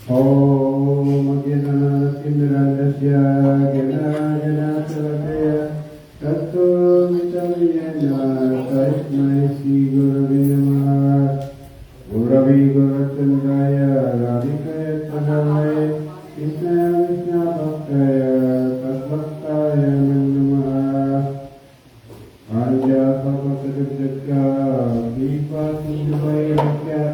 Om Gena Tindrasya Gena Gena Savataya Tato Vitamiyana Tasmai Sri Gurave Namaha Guravi Gurachandaya Radhikaya Tadavaya Krishna Vishna Bhaktaya Tasvaktaya Namaha Anja Pavakadabhaka Vipa Sindhavaya Bhaktya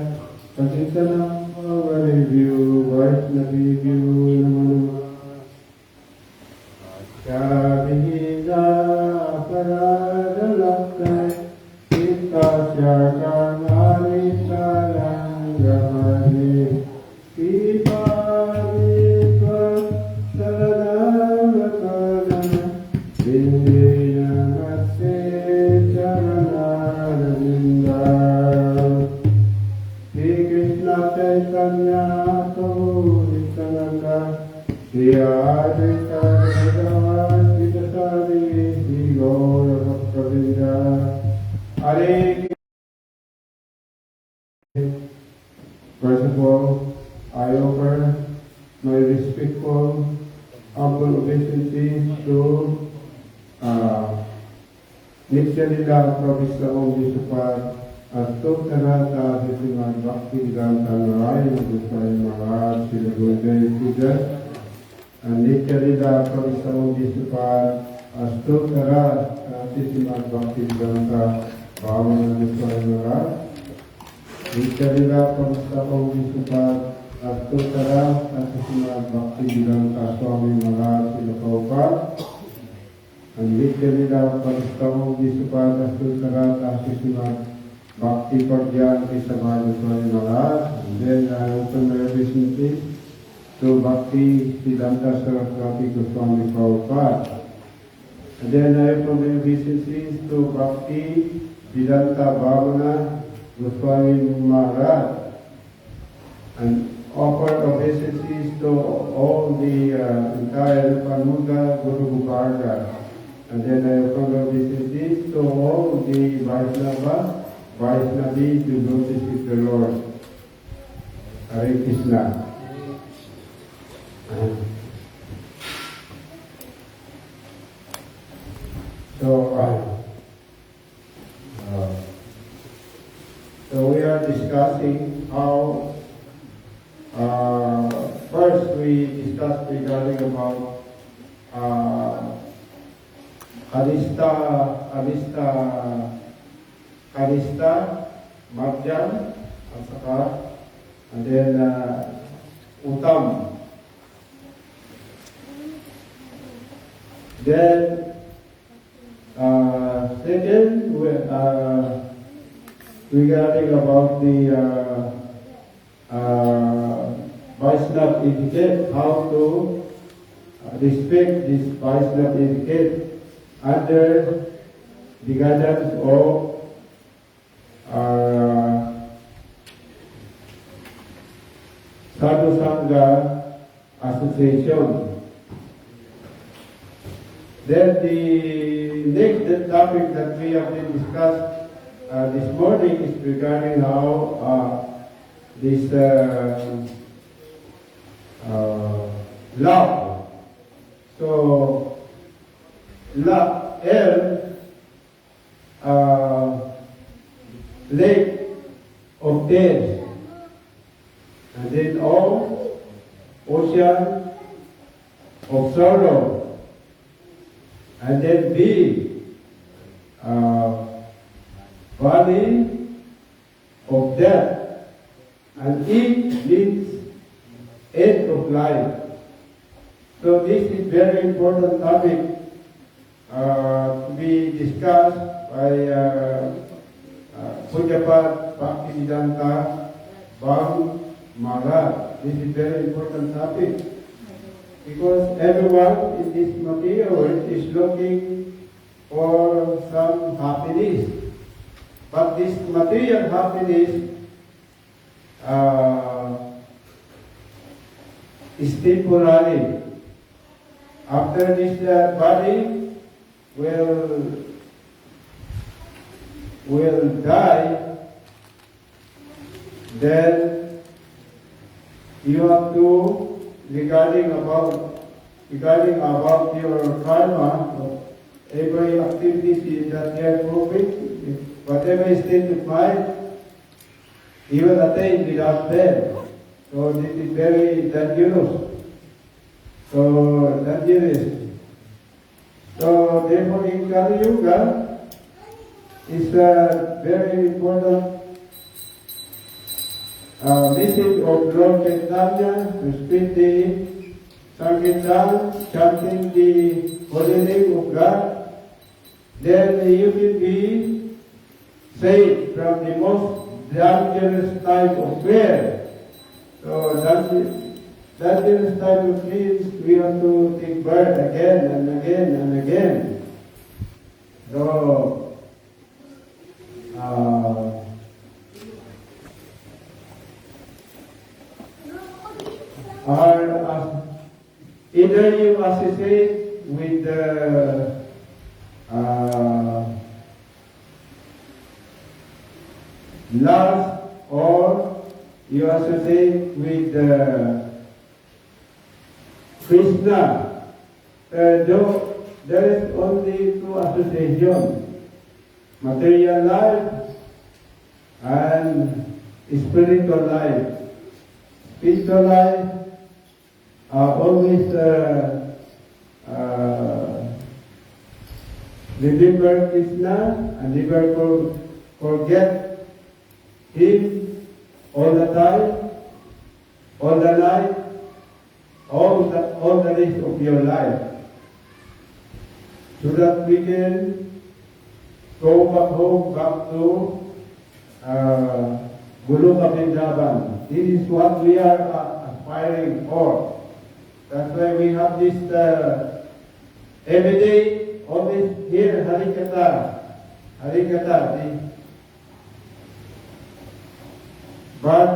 Patitanam Review, Vaishnavi view, Namo Chadihida Paradalakta Sita Shakarmari Sarangamani Pipa Vipa Saranavakanana Vindya Namaste Charanaravinda Chaitanya Prabhu Nityananda Shri Advaita Gadadhara Sridhari Shri Gaura Bhaktavinda Hare. First of all, I offer my respectful, humble obeisances to Nityananda Prabhu Vishwapad Astottarata Srimad Bhaktivedanta Narayana Goswami Maharaj Srila Gurudev Puja and Nityananda Prabhu Vishwapad Astottara Srimad Bhaktivedanta Bhavana Goswami Maharaj Nityananda Prabhu Vishwapad Astottara Srimad Bhaktivedanta Swami Maharaj Srila Prabhupada and Nityananda Prabhu Vishwapad Astottara Srimad Bhakti Pragyan Samaj Swami Maharaj, and then I open my obeisances to Bhakti Siddhanta Saraswati Goswami Prabhupada. And then I open my obeisances to Bhakti Siddhanta Bhavana Goswami Maharaj, and offer obeisances to all the entire Panuga Guru Varga. And then I open my obeisances to all the Vaishnavi devotees with the Lord. Hare Krishna. So we are discussing how first we discussed regarding about Karista, Madhyam, and then Uttam. Then second, regarding about the Vaishnava etiquette, how to respect this Vaishnava etiquette under the guidance of Sadhu Sangha Association. Then the next topic that we have been discussed this morning is regarding how this love. So love, L, lake of tears, and then O, ocean of sorrow, and then B, valley of death, and E means end of life. So this is very important topic to be discussed by Pujapat Bhaktivedanta Bang Maharaj. This is very important topic because everyone in this material world is looking for some happiness. But this material happiness is temporary. After this body will die, then you have to regarding about your karma, every activity that you are proving, whatever state of mind, you will attain without death. So this is very dangerous. So therefore in Kali Yuga is a very important message of Lord Chaitanya to spread the Sankirtan, chanting the holy name of God. Then you will be saved from the most dangerous type of fear. So dangerous type of means we have to take birth again and again and again. So either you associate with the lust or you associate with Krishna. Though there is only two associations, material life and spiritual life. Spiritual life always remember Krishna and never forget Him all the time, all the night, all the days of your life, so that we can go back home, back to Goloka Vrindavan. This is what we are aspiring for. That's why we have this every day, always here, Harikatha. But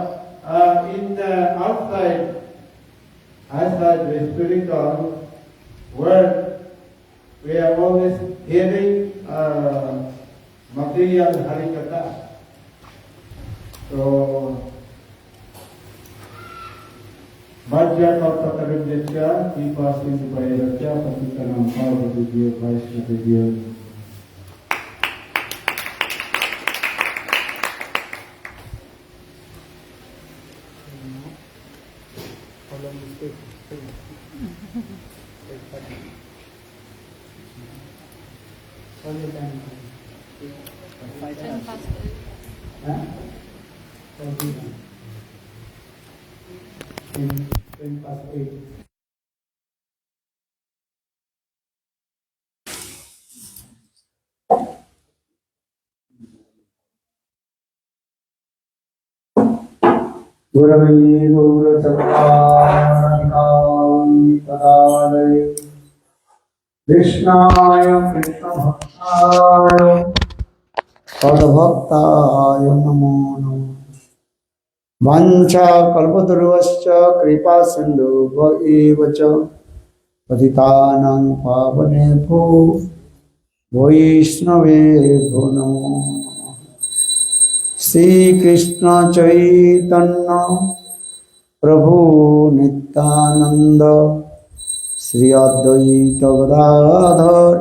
in the outside the spiritual world, we are always hearing material Harikatha. So, Bajya Kata Karibdetya, Kipa Sindhu Payaratya, Patitanam Pava Vidya, Vaishna Vidya. Gurave Guru Sattva Tadalaya Krishnaya Krishna Bhaktaya Padbhaktaya Namo Namo Vancha Kalpadurvascha Kripa Sindhu Vaevacha पतितानां पावनेभ्यो वैष्णवेभ्यो नमो नमः। श्री कृष्ण चैतन्य प्रभु नित्यानंद श्री अद्वैत गदाधर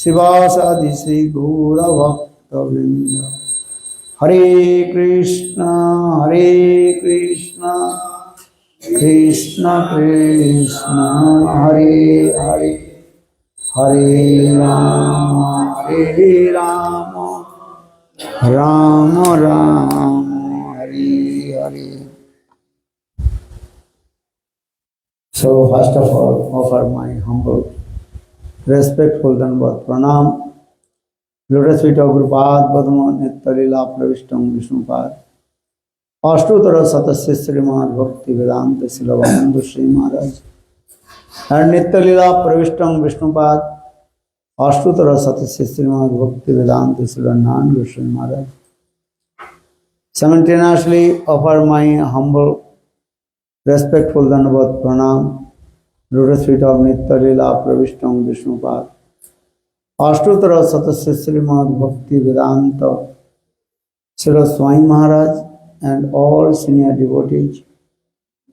शिवासादि श्री गौरभक्तवृंद। हरे कृष्ण कृष्ण कृष्ण हरे हरे, हरे Ram Ram Ram Hare Hare. So first of all, offer my humble, respectful dandavat pranam. Lotus feet of Gurupad Padma Nitya Lila Pravishtam Vishnupad Ashtutara Satasya Srimad Bhakti Vedanta Silavananda Sri Maharaj and Nitya Lila Pravishtam Vishnupad Ashtutara Satasya Srimad Bhakti Vedanta Silavananda Sri Maharaj. Simultaneously offer my humble, respectful dandavat pranam. Lotus feet of Nitya Lila Pravishtam Vishnupad Ashtutara Satasya Srimad Bhakti Vedanta Srila Swami Maharaj and all senior devotees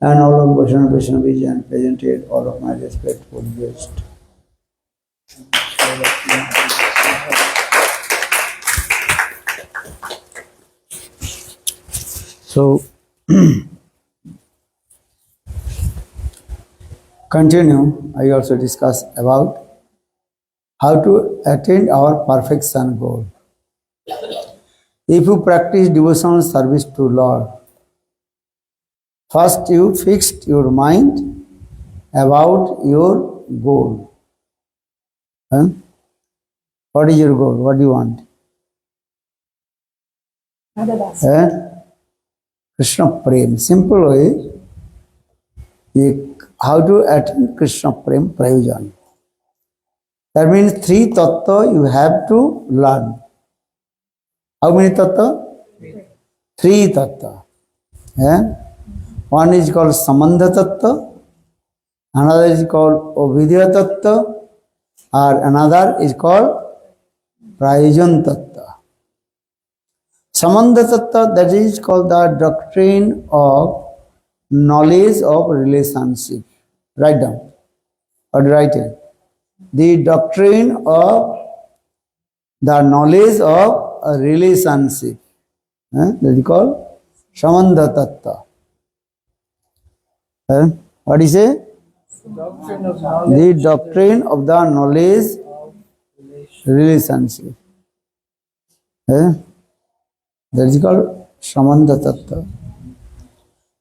and all of Vaishnava Vaishnavis and presented all of my respectful guests. So, continue, I also discuss about how to attain our perfection goal. If you practice devotional service to Lord, first you fixed your mind about your goal. What is your goal? What do you want? Krishna Prem. Simple way. How to attain Krishna Prem Prayojan. That means 3 tattva you have to learn. How many tattva? 3 tattva. One is called Sambandha tattva, another is called Abhidya tattva, or another is called Prayojan tattva. Sambandha tattva, that is called the doctrine of knowledge of relationship. Write down or write it. The doctrine of the knowledge of a relationship. That is called Sambandha tattva. What is it? The doctrine of the knowledge relationship. That is called Sambandha tattva.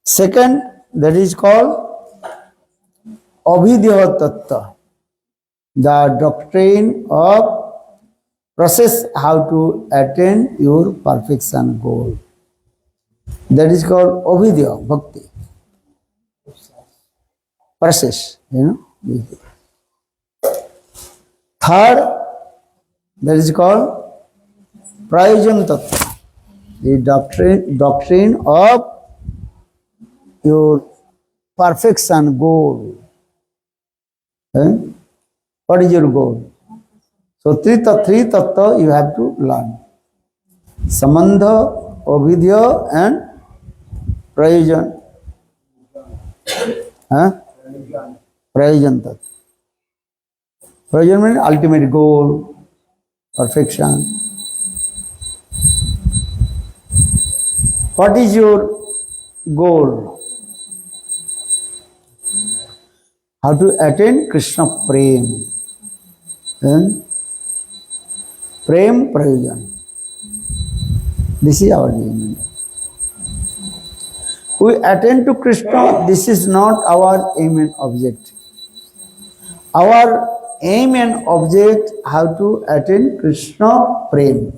Second, that is called Abhidya tattva. The doctrine of process how to attain your perfection goal. That is called Abhidya Bhakti. Process, Third, that is called Prayojan tattva. The doctrine of your perfection goal. What is your goal? So three tattva you have to learn. Sambandha, Abhidya and Prayojan. Prayojan tattva. Prayojan means ultimate goal, perfection. What is your goal? How to attain Krishna Prem. Prem Prayojan. This is our aim. We attain to Krishna, this is not our aim and object. Our aim and object, how to attain Krishna Prem.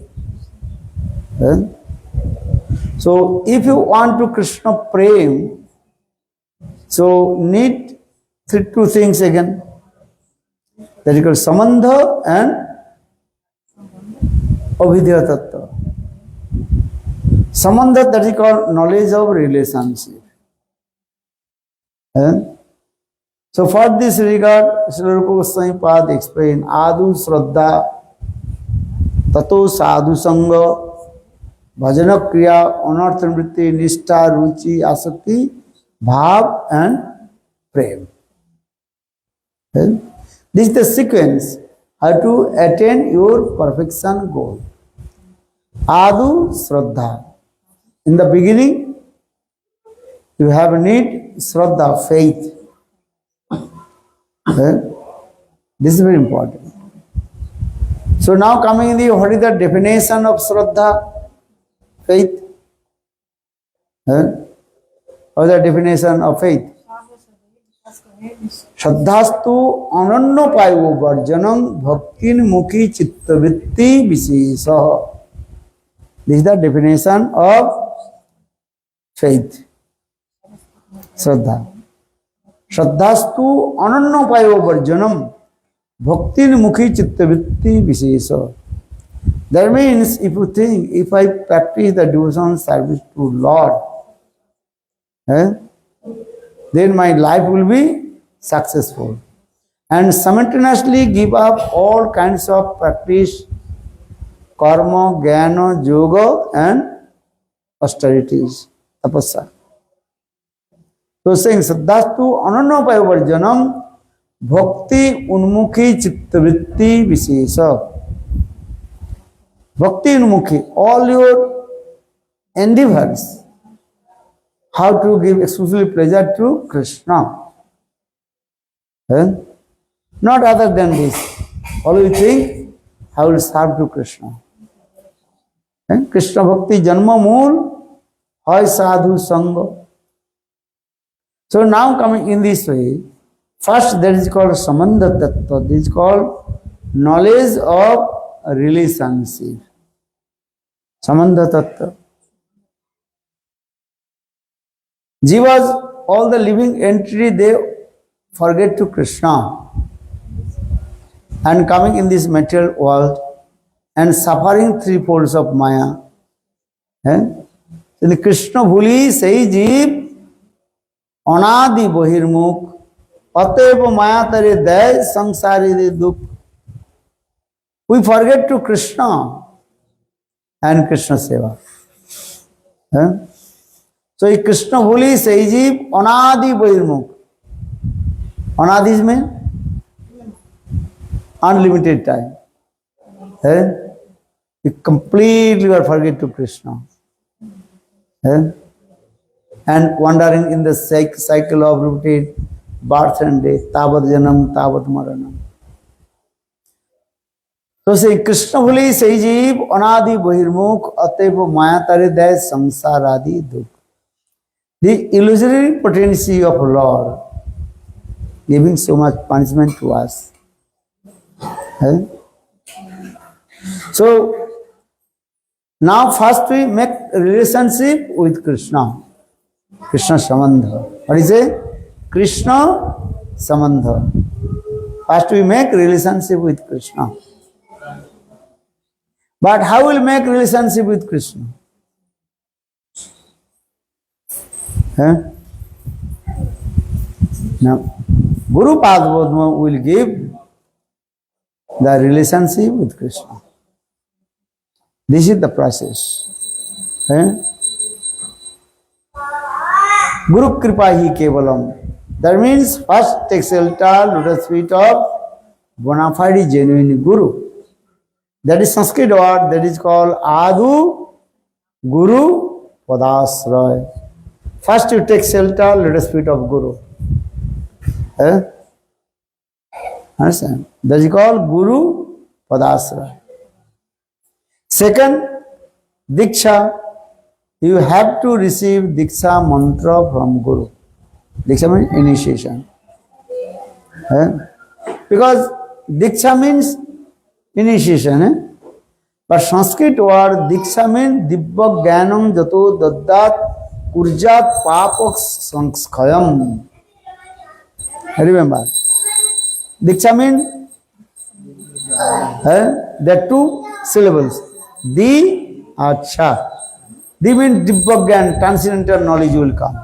So if you want to Krishna Prem, so need two things again. That is called Sambandha and Abhidya tattva. Sambandha, that is called knowledge of relationship. So for this regard, Srila Rupa Goswami Pad explain Adu Shraddha Tato Sadhu Sangha Bhajana Kriya Anartha Vritti Nishtha Ruchi Asakti Bhav and Prem. Okay? This is the sequence how to attain your perfection goal. Adu Shraddha. In the beginning, you have need Shraddha, faith. Okay? This is very important. So now coming in the what is the definition of Shraddha? Faith. Okay? What is the definition of faith? Shraddhastu ananno payo varjanam bhaktin mukhi chittavitti visesa. This is the definition of faith. Shraddha. Shraddhastu ananno payo varjanam bhaktin mukhi chittavitti visesa. That means if you think, if I practice the devotion service to Lord, then my life will be successful. And simultaneously give up all kinds of practice, karma, jnana, yoga and austerities, tapasya. So saying, Saddhastu anannapayo varjanam bhakti unmukhi chittavitti visesa. Bhakti unmukhi, all your endeavors, how to give exclusively pleasure to Krishna. Not other than this. Always think, how will serve to Krishna. Krishna Bhakti Janma Mool, Hoy Sadhu Sangha. So now coming in this way, first that is called Samandha Tattva. This is called knowledge of relationship. Samandha Tattva. Jivas, all the living entity, they forget to Krishna and coming in this material world and suffering three folds of Maya. So the Krishna bhuli sahi jeev anadi bahirmukh ateva maya tare day sangsari de dukh. We forget to Krishna and Krishna seva. So Krishna bhuli sahi jeev anadi bahirmukh. Anadis mean unlimited time. You completely forget to Krishna. And wandering in the cycle of repeated birth and death, tavat janam, tavat maranam. So say Krishna bhuli sahi jeev anadi bahirmukh ateva maya tare day samsaradi dukh. The illusory potency of Lord giving so much punishment to us. So now first we make relationship with Krishna. Krishna Samandha. What is it? Krishna Samandha. First we make relationship with Krishna. But how will make relationship with Krishna? Now, Guru Padma will give the relationship with Krishna. This is the process. Guru Kripa hi kevalam. That means first take shelter, lotus feet of bona fide genuine Guru. That is Sanskrit word that is called Adu Guru Padasraya. First you take shelter, lotus feet of Guru. Understand? That is called Guru Padasraya. Second, Diksha. You have to receive Diksha mantra from Guru. Diksha means initiation. Because Diksha means initiation. But Sanskrit word Diksha means Dibba Jnanam Jato Daddat Urjat Papak Sanskayam. Remember, Diksha means there are two syllables. Di Acha. Di means Dibba Jnana, transcendental knowledge will come.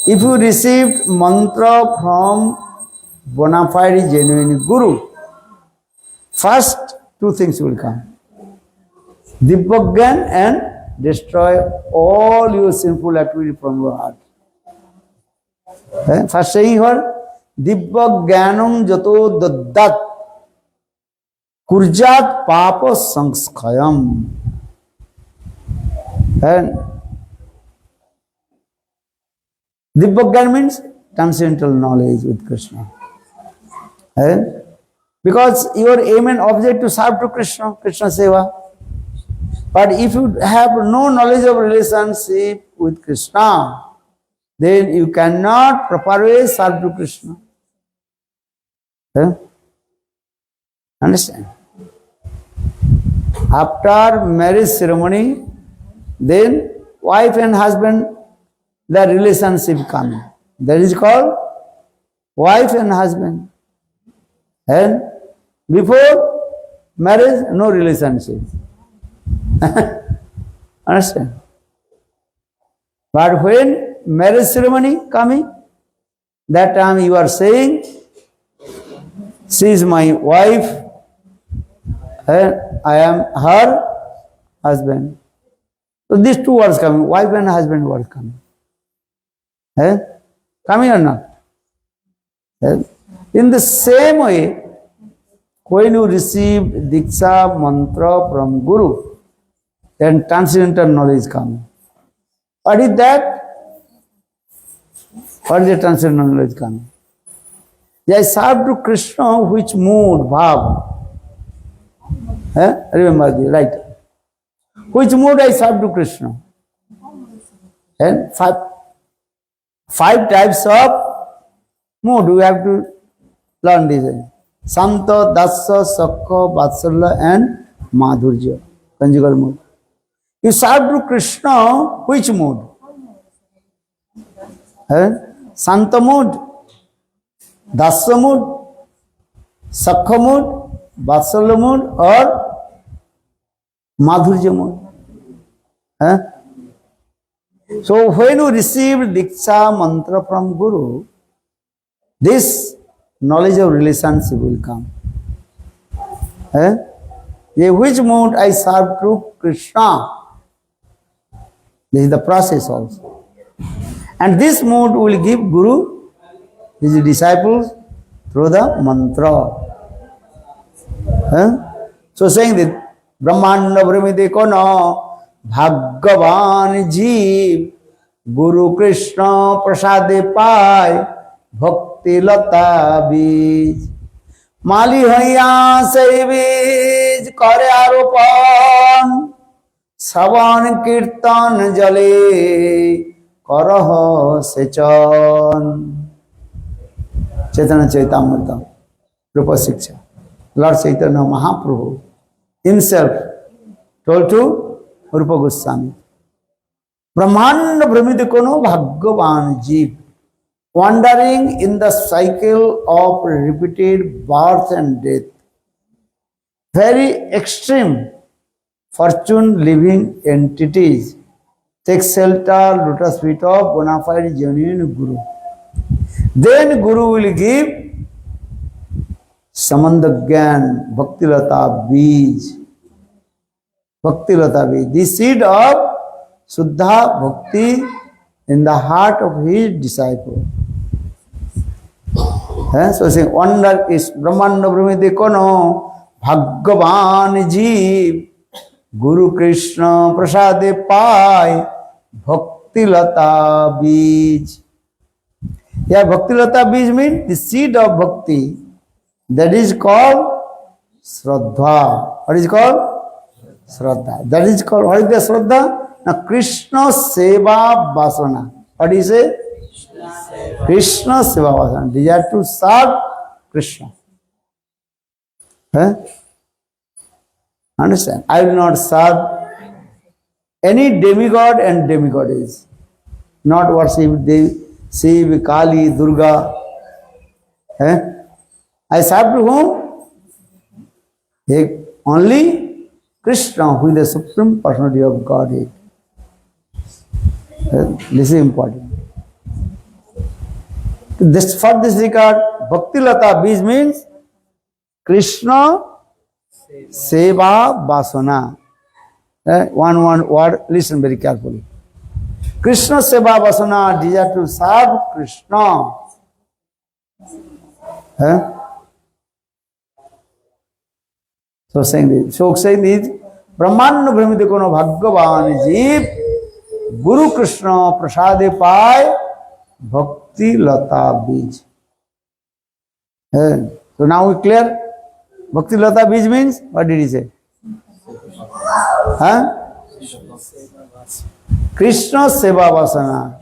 If you received mantra from bona fide genuine guru, first two things will come. Dibbagyan and destroy all your sinful activity from your heart. First saying here, Dibbagyanam jato daddat kurjat papa sanskayam. And Dibbagyan means transcendental knowledge with Krishna. Because your aim and object to serve to Krishna, Krishna Seva. But if you have no knowledge of relationship with Krishna, then you cannot properly serve to Krishna. Understand? After marriage ceremony, then wife and husband, the relationship coming. That is called wife and husband. And before marriage, no relationship. Understand? But when marriage ceremony coming, that time you are saying, she is my wife and I am her husband. So these two words coming, wife and husband words coming. Coming or not? In the same way, when you receive Diksha mantra from Guru, then transcendental knowledge is coming. What is that? What is the transcendental knowledge coming? I serve to Krishna, which mood, bhav? Remember this, right? Which mood I serve to Krishna? And five types of mood we have to learn this. Santa, Dasa, Sakha, Vatsalya and Madhurya. Conjugal mood. You serve to Krishna, which mood? Santa mood, Dasa mood, Sakha mood, Vatsalya mood or Madhurya mood. So when you receive Diksha mantra from Guru, this knowledge of relationship will come. Which mood I serve to Krishna? This is the process also. And this mood will give Guru his disciples through the mantra. So saying that Brahmanda Brahmide Kono Bhagavan Jeev Guru Krishna Prasade Pai Bhakti Lata Bij Mali Haya Sai Bij Kare Aropan Savan Kirtan Jale Karaha Sechan. Chaitanya Chaitamrita Rupa Siksha. Lord Chaitanya Mahaprabhu himself told to Rupa Goswami, Brahmanda Brahmide Kono Bhagavan Jeev, wandering in the cycle of repeated birth and death, very extreme fortune living entities take shelter lotus feet of bona fide genuine Guru. Then Guru will give Samandagyan Bhakti Lata Bij. Bhakti Lata Bij, the seed of Suddha Bhakti in the heart of his disciple. So saying, wonder is Brahmanda Brahmide Kono Bhagavan Jeev Guru Krishna Prasade Pai Bhakti Lata Bij. Yeah, Bhakti Lata Bij means the seed of Bhakti. That is called Shraddha. What is called? Shraddha. That is called, what is the Shraddha? Now Krishna Seva Vasana. What is it? Krishna Seva Vasana. Desire to serve Krishna. Understand? I will not serve any demigod and demigoddess. Not worship Shiva, Kali, Durga. I serve to whom? Only Krishna, who is the Supreme Personality of Godhead. This is important. This for this regard, Bhakti Lata Bij means Krishna Seva Vasana. One word, listen very carefully. Krishna Seva Vasana, desire to serve Krishna. So saying this, Brahmanda Brahmite Kono Bhagavan Jeev Guru Krishna Prasade Pai Bhakti Lata Bij. So now we clear? Bhakti Lata Bij means, what did he say? Krishna Seva Vasana.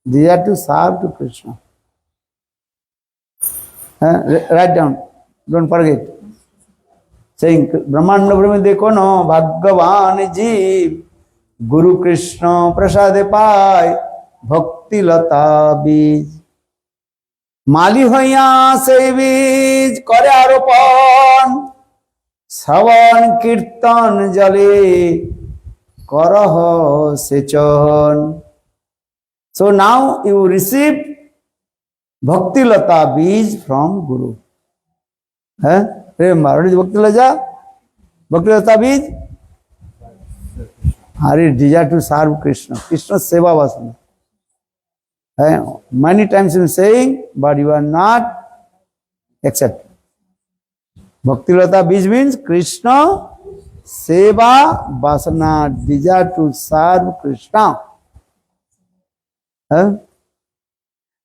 Desire to serve to Krishna. Write down, don't forget. Saying Brahmanda Brahmite Kono Bhagavan Jeev Guru Krishna Prasade Pai Bhakti Lata Bij. মালি হইয়া সেই বীজ করে আরোপণ শ্রবণ কীর্তন জলে করহ সেচন. So now you receive Bhakti Lata Bij from Guru. Remember, what is Bhakti Lata? Bhakti Lata Bij? Are you desire to serve Krishna? Krishna Seva Vasana. Many times you are saying, but you are not accepting. Bhakti Lata Bij means Krishna Seva Vasana, desire to serve Krishna.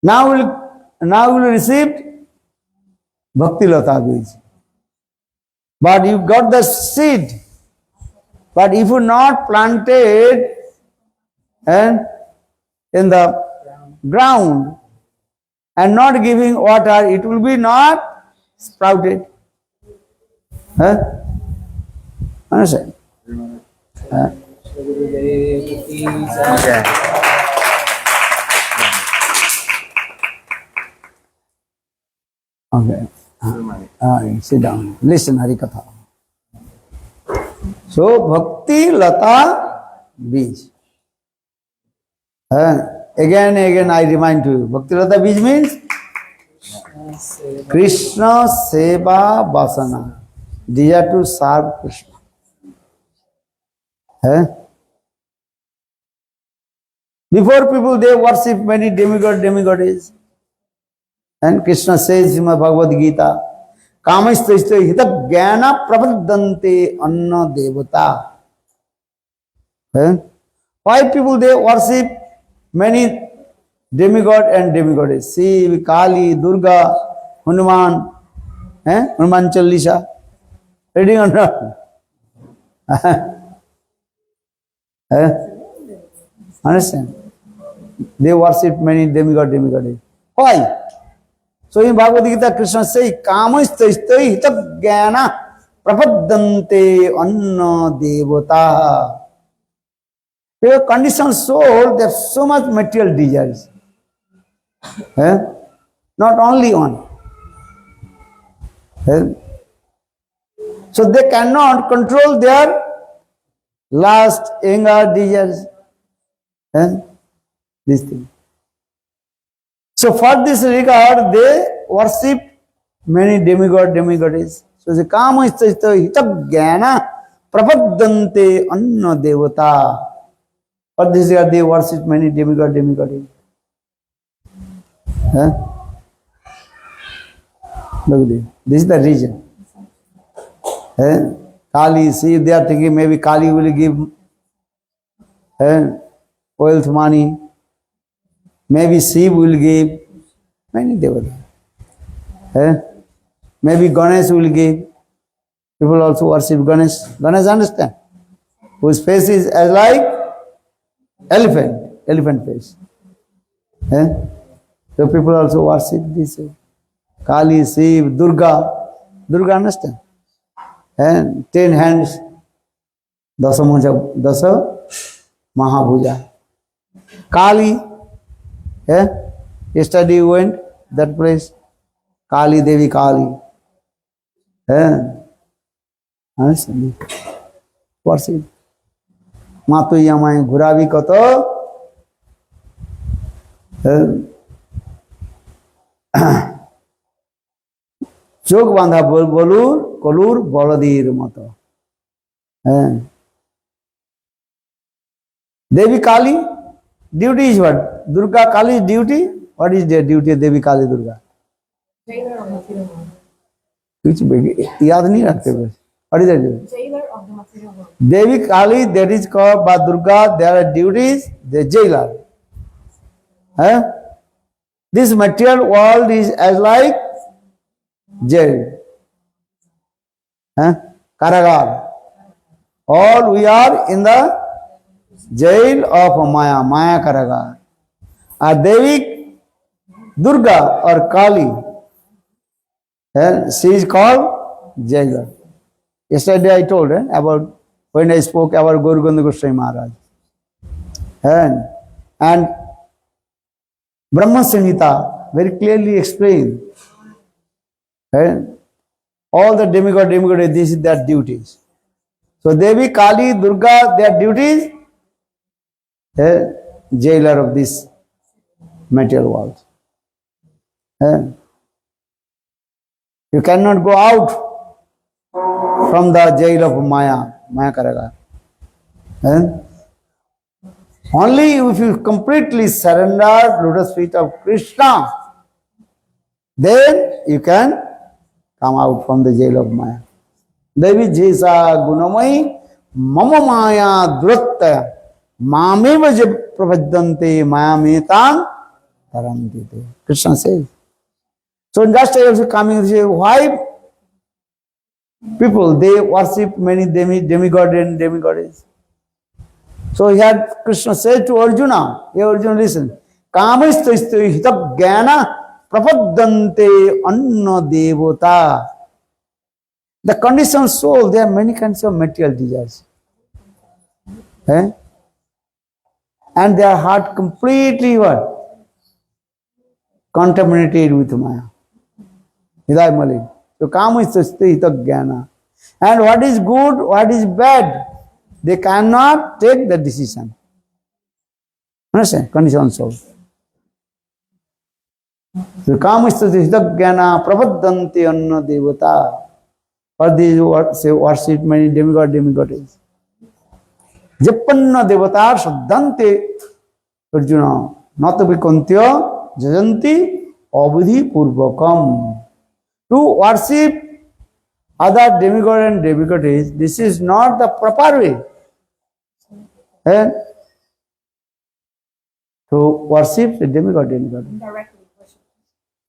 Now will receive Bhakti Lata Bij. But you got the seed. But if you not planted in the ground and not giving water, it will be not sprouted. Understand? Okay. Sit down. Listen, Harikatha. So, Bhakti Lata Bij. Again and again I remind you, Bhakti Lata Bij means Krishna Seva Vasana, desire to serve Krishna. Before people they worship many demigods. And Krishna says in Bhagavad Gita, Kamasthaistha hita jnana prapadante anna devata. Why people they worship many demigod and demigoddess? Shiv, Kali, Durga, Hanuman, Hanuman Chalisa. Reading or not? Understand? They worship many demigoddess. Why? So in Bhagavad Gita, Krishna says, Kamasthaistha hita jnana prapadante anna devata. Your conditioned soul, they have so much material desires. Not only one. So they cannot control their lust, anger, desires. This thing. So for this regard, they worship many demigoddess. So the Kama Isthaistha hita jnana prapadante anna devata. For this regard, they worship many demigoddess. Look at this. This is the reason. Kali, see, they are thinking maybe Kali will give wealth, money. Maybe Shiv will give. Many devotees. Maybe Ganesh will give. People also worship Ganesh. Ganesh, understand? Whose face is as like elephant face. So people also worship this. Kali, Shiv, Durga. Durga, understand? 10 hands. Dasa Mahabhuja. Kali. Yesterday we went that place. Kali Devi Kali. Understand? Worship. Matu Yamai Guravi Koto. চোখ বাঁধা বলুর কলুর বলদীর মতো। হ্যাঁ, দেবী Kali duty is what? Durga Kali duty? What is their duty? Devi Kali Durga? Jailer of material world. कुछ याद नहीं रखते बस। What is that? Jailer of the material world. Devi Kali, that is called by Durga. There are duties. The jailer. Huh? This material world is as like jail. Huh? Karagar. All we are in the jail of Maya, Maya Karagar. A Devi Durga or Kali, she is called jailer. Yesterday I told about when I spoke about Guru Gopal Goswami Maharaj. And Brahma Samhita very clearly explained all the demigod, this is their duties. So Devi, Kali, Durga, their duties, jailer of this material world. You cannot go out from the jail of Maya, Maya Karagar. Only if you completely surrender lotus feet of Krishna, then you can come out from the jail of Maya. Devi Jesa Gunamai Mama Maya Durattaya Mameva Prabhaddante Maya Metan Tarantite. Krishna says. So just I also coming to say why people they worship many demigod and demigoddess. So here Krishna said to Arjuna, hey Arjuna listen, Kamaistu hitab jnana prapaddante anna devata. The conditioned soul, there are many kinds of material desires. And their heart completely what? Contaminated with Maya. Hidayat Malik. So Kamaistu hitab jnana. And what is good, what is bad, they cannot take the decision. Understand? Conditioned soul. So Kamaistu hitab jnana prapaddante anna devata. For these say worship many demigoddess. Japanna devatar saddhante Arjuna natavikantya jajanti abudhi purvakam. To worship other demigod and demigoddess, this is not the proper way. To worship the demigod. Indirectly worship.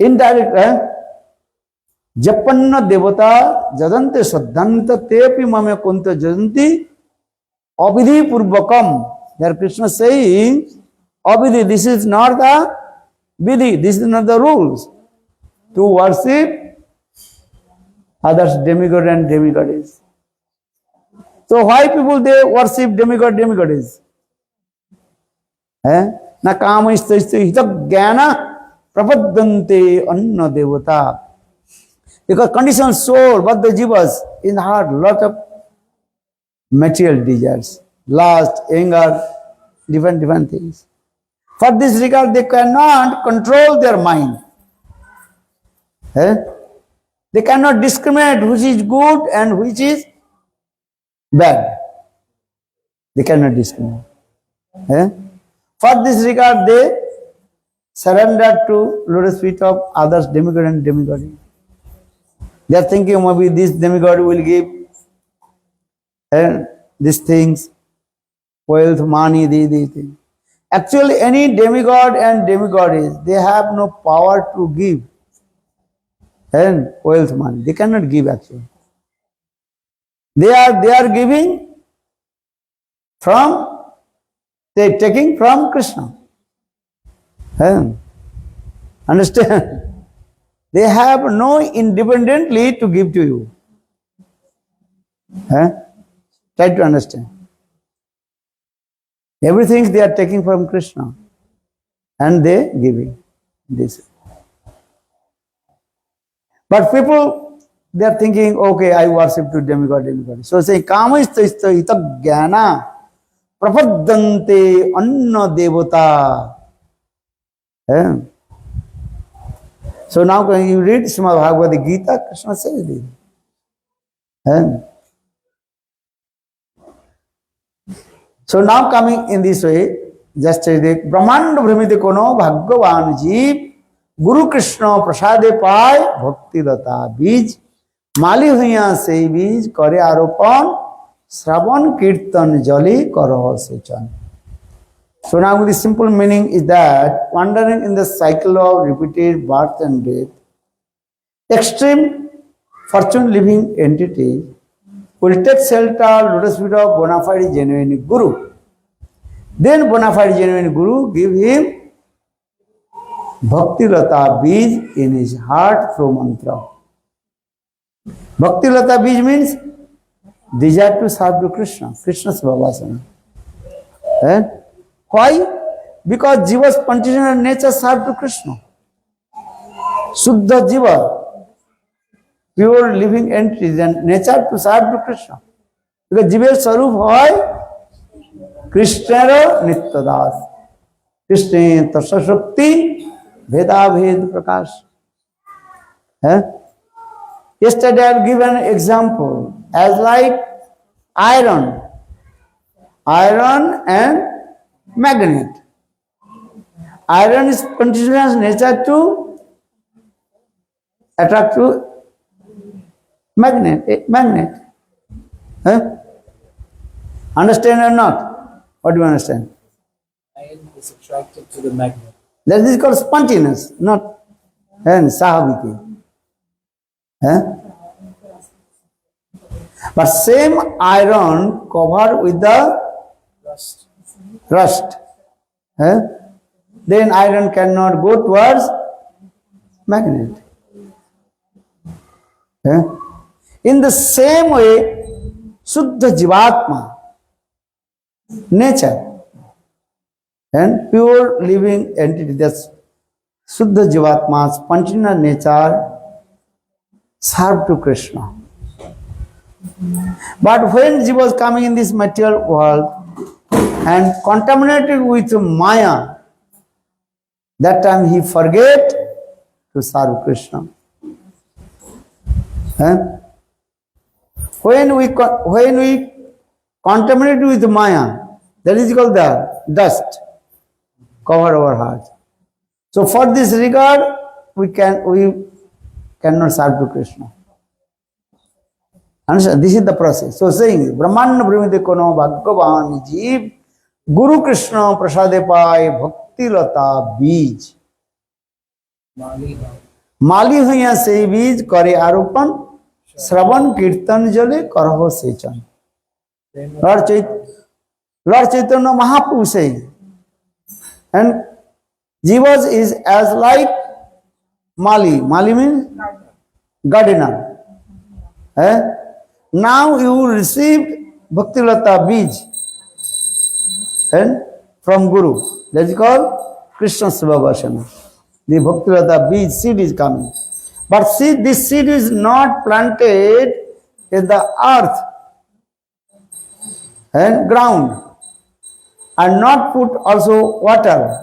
Indirect. Japanna devata jadante saddhanta tepi mame kunta jajanti abidhi purvakam. There Krishna saying, abidhi, this is not the vidhi, this is not the rules. To worship others demigod and demigoddess. So why people they worship demigoddess? Na kamaistu hitab jnana prapaddante anna devata. Because conditioned soul, but the jivas in the heart, lot of material desires, lust, anger, different things. For this regard, they cannot control their mind. They cannot discriminate which is good and which is bad. They cannot discriminate. For this regard, they surrender to lotus feet of others, demigod and demigoddess. They are thinking maybe this demigod will give these things, wealth, money, these things. Actually, any demigod and demigoddess, they have no power to give and wealth, money. They cannot give actually. They are giving from, they are taking from Krishna. Understand? They have no independently to give to you. Try to understand. Everything they are taking from Krishna and they giving this. But people, they are thinking, okay, I worship to demigod. So say, Kamaistu hitab jnana prapaddante anna devata. So now when you read Srimad Bhagavad Gita, Krishna says this. And so now coming in this way, just say the Brahmand Brahmite Kono Bhagavan Jeev Guru Krishna Prasade Pai Bhakti Lata Bij Mali Huya Se Bij Kare Aropan Shravan Kirtan Jali Karaha Sechan. So now the simple meaning is that wandering in the cycle of repeated birth and death, extreme fortune living entity will take shelter lotus feet of bona fide genuine Guru. Then bona fide genuine Guru give him Bhakti Lata Bij in his heart through mantra. Bhakti Lata Bij means desire to serve to Krishna, Krishna's Bhavasana. Why? Because Jiva's continual nature serve to Krishna. Suddha Jiva, pure living entity, and nature to serve to Krishna. Because Jiva Sarup hoy Krishna Nityadas. Krishna Tasya Shakti Veda Ved Prakash. Yesterday I have given an example as like iron and magnet. Iron is continuous nature to attract to magnet. Understand or not? What do you understand? Iron is attracted to the magnet. That is called spontaneous, not sahaviti. But same iron covered with the rust. Then iron cannot go towards magnet. In the same way, Suddha Jivatma, nature and pure living entity, that's Suddha Jivatma's spontaneous nature, serve to Krishna. But when Jiva was coming in this material world and contaminated with Maya, that time he forget to serve Krishna. When we contaminate with Maya, that is called the dust, cover our heart. So for this regard, we cannot serve to Krishna. Understand? This is the process. So saying, Brahman Brahmite Kono Bhagavan Jeev Guru Krishna Prasade Pai Bhakti Lata Bij Mali Huya Se Bij Kare Aropan Shravan Kirtan Jale Karaho Sechan. Lord Chaitanya Mahaprabhu saying, and Jivas is as like Mali. Mali means gardener. Now you received Bhakti Lata Bij from Guru. That is called Krishna's Bhavasana. The Bhakti Lata Bij seed is coming. But see, this seed is not planted in the earth and ground, and not put also water.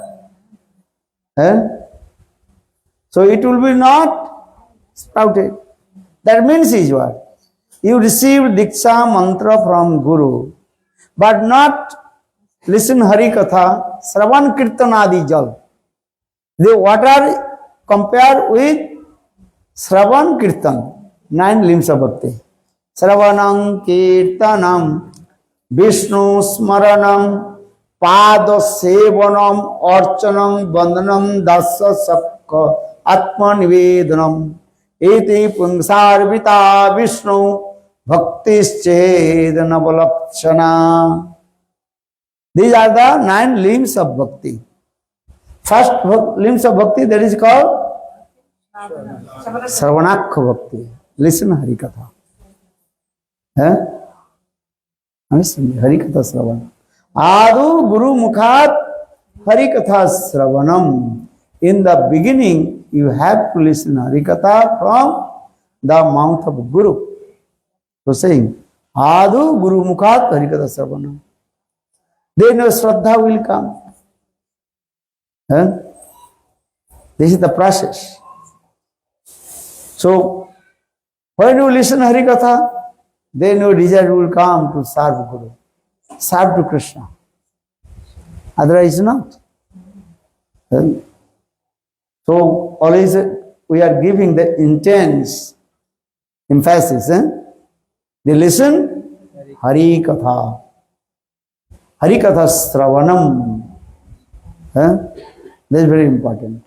So it will be not sprouted. That means is what? You receive Diksha mantra from Guru, but not listen Hari Katha, Shravan Kirtan Adi Jal. The water compared with Shravan Kirtan, 9 limbs of bhakti. Shravanam Kirtanam Vishnu Smaranam Pada Sevanam Archanam Bandhanam Dasa Sakka Atma Nivedanam Iti Pungsarvita Vishnu Bhaktischedana Balakshana. These are the 9 limbs of bhakti. First limbs of bhakti, that is called Sarvanakha Bhakti. Listen Hari Katha. Understand? Hari Katha Sravan. Adu Guru Mukhat Hari Katha Sravanam. In the beginning, you have to listen Hari Katha from the mouth of Guru. So saying, Adu Guru Mukhat Hari Katha Sravanam. Then your Shraddha will come. This is the process. So, when you listen Hari Katha, then your desire will come to serve Guru, serve to Krishna. Otherwise not. Well, so, always we are giving the intense emphasis. They listen Hari Katha. Hari Katha Sravanam. That is very important.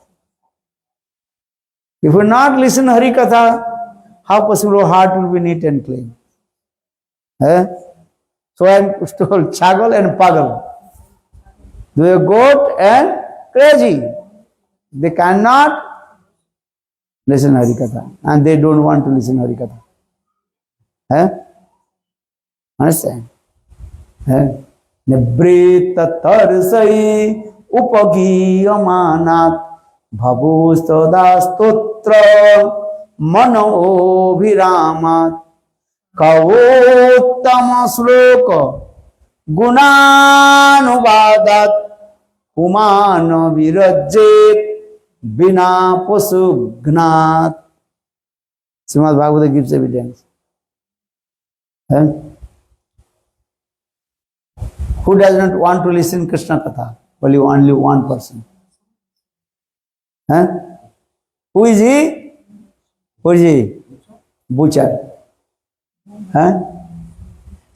If we not listen Hari Katha, how possible our heart will be neat and clean? So I am told Chagal and Pagal. They are goat and crazy. They cannot listen Hari Katha, and they don't want to listen Hari Katha. Understand? Nibrita tarsai upagiyamanat bhavustada stotra mano viramat kavottama sloka gunanuvadat humana virajjet bina pasugnat. Srimad Bhagavata gives evidence. Who does not want to listen Krishna Katha? Only one person. Who is he? Who is he? Butcher.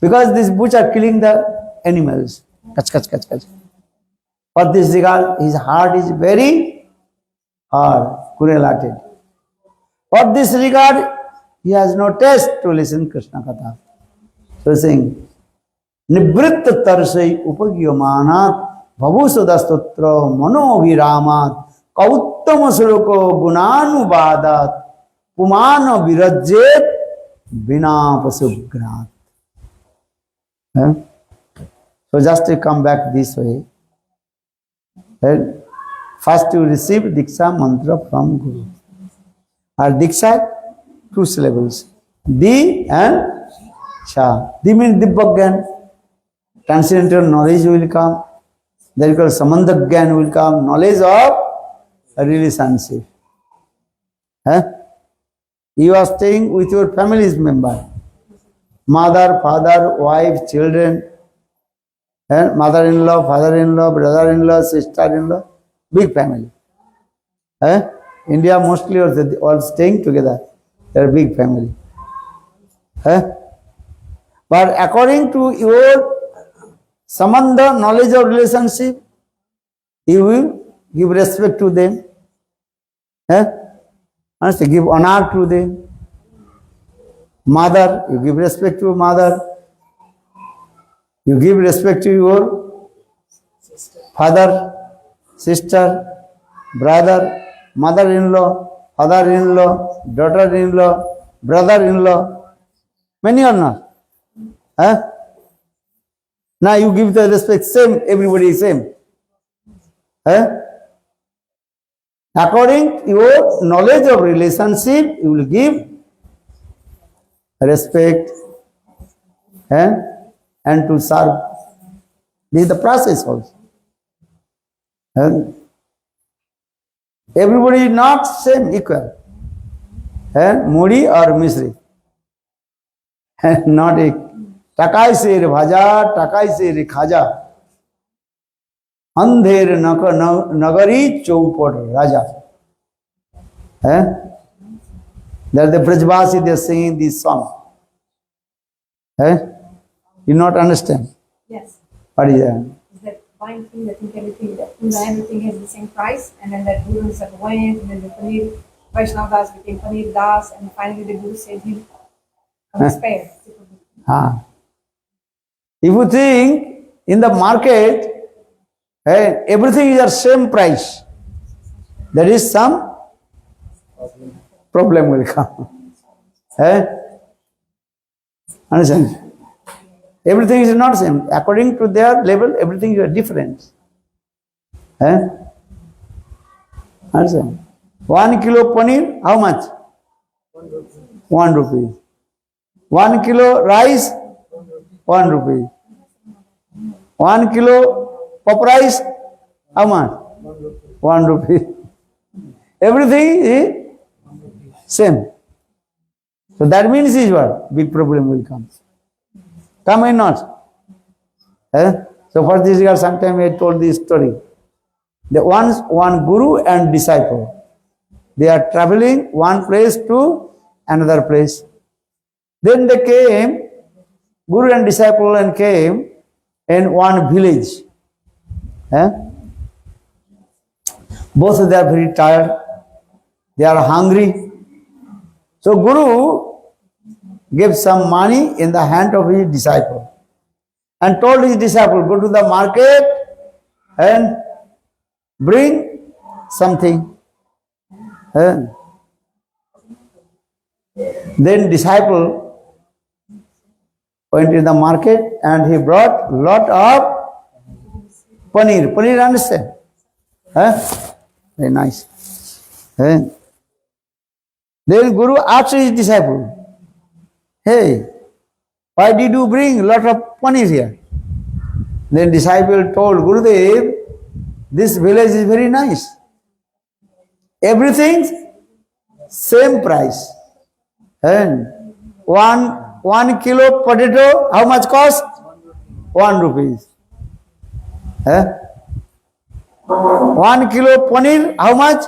Because this butcher killing the animals. Kach, kach, kach, kach. For this regard, his heart is very hard, cruel-hearted. For this regard, he has no taste to listen Krishna Katha. So saying, Nibritta tarsai upagyamanat bhavusudastotra manoviramat kauttama suroko gunanuvadat pumana virajjet bina pasugnat. So just to come back this way, first you receive Diksha mantra from Guru. Our Diksha, 2 syllables, Di and Sha. Di means Dibbagyan. Transcendental knowledge will come. There is called Samandagyan will come. Knowledge of a relationship. You are staying with your family's member. Mother, father, wife, children, mother-in-law, father-in-law, brother-in-law, sister-in-law. Big family. India mostly all staying together. They are big family. But according to your Samandha, knowledge of relationship, you will give respect to them. Give honor to them. Mother, you give respect to your mother. You give respect to your father, sister, brother, mother-in-law, father-in-law, daughter-in-law, brother-in-law. Many or not? Now you give the respect same, everybody is same. According to your knowledge of relationship, you will give respect and to serve. This is the process also. Everybody is not same, equal. Modi or Misri. Not equal. Takai se re bhaja, takai se re khaja. Andher nagari chaupad raja. That the Brajvasi, they are singing this song. You not understand? Yes. What is that? Is that buying thing that think everything has the same price, and then that Guru is went, and then the Paneer Vaishnav Das became Paneer Das, and finally the Guru said him spare. If you think in the market, everything is at same price, there is some problem will come. Understand? Everything is not same. According to their level, everything is different. Understand? 1 kilo paneer, how much? 1 rupee. 1 kilo rice, 1 rupee. 1 kilo pop rice, how much? 1 rupee. Everything is same. So that means is what? Big problem will come. Come or not? So for this regard, sometime I told this story. The one guru and disciple, they are traveling one place to another place. Then they came, guru and disciple, and came in one village. Both they are very tired. They are hungry. So guru gave some money in the hand of his disciple and told his disciple, go to the market and bring something. Then disciple went to the market and he brought lot of paneer. Paneer, understand? Very nice. Then Guru asked his disciple, hey, why did you bring a lot of paneer here? Then disciple told Gurudev, this village is very nice. Everything same price. And one kilo potato, how much cost? 1 rupees. 1 kilo paneer, how much?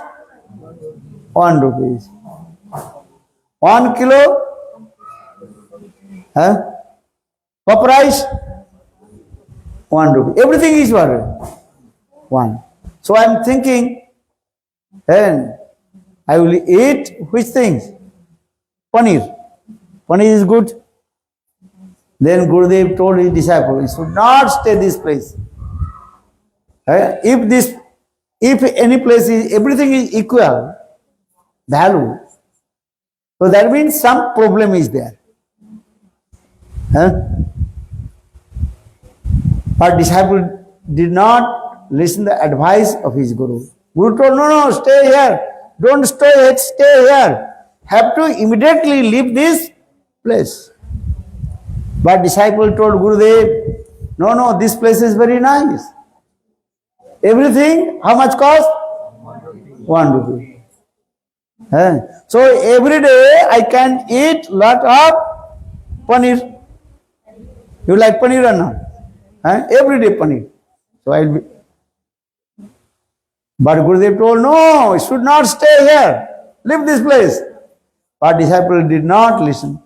1 rupees. 1 kilo, what price? 1 rupee. Everything is what? 1. So I am thinking, and I will eat which things? Paneer. Paneer is good. Then Gurudev told his disciple, he should not stay this place. If any place is, everything is equal value, so that means some problem is there. But disciple did not listen to the advice of his guru. Guru told, no, stay here. Don't stay here. Have to immediately leave this place. But disciple told Gurudev, no, this place is very nice. Everything, how much cost? 1 rupee. So every day I can eat lot of paneer. You like paneer or not? Every day paneer. So I'll be. But Gurudev told, no, you should not stay here. Leave this place. But disciple did not listen.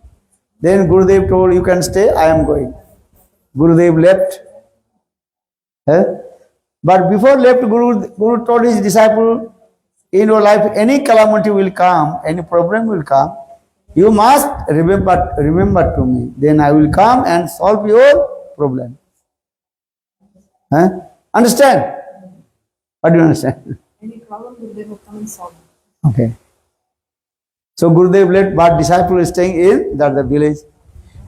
Then Gurudev told, you can stay, I am going. Gurudev left. But before left, Guru told his disciple, in your life any calamity will come, any problem will come, you must remember to me. Then I will come and solve your problem. Understand? What do you understand? Any problem, Gurudev will come and solve it. Okay. So Gurudev left, but disciple is staying in the village.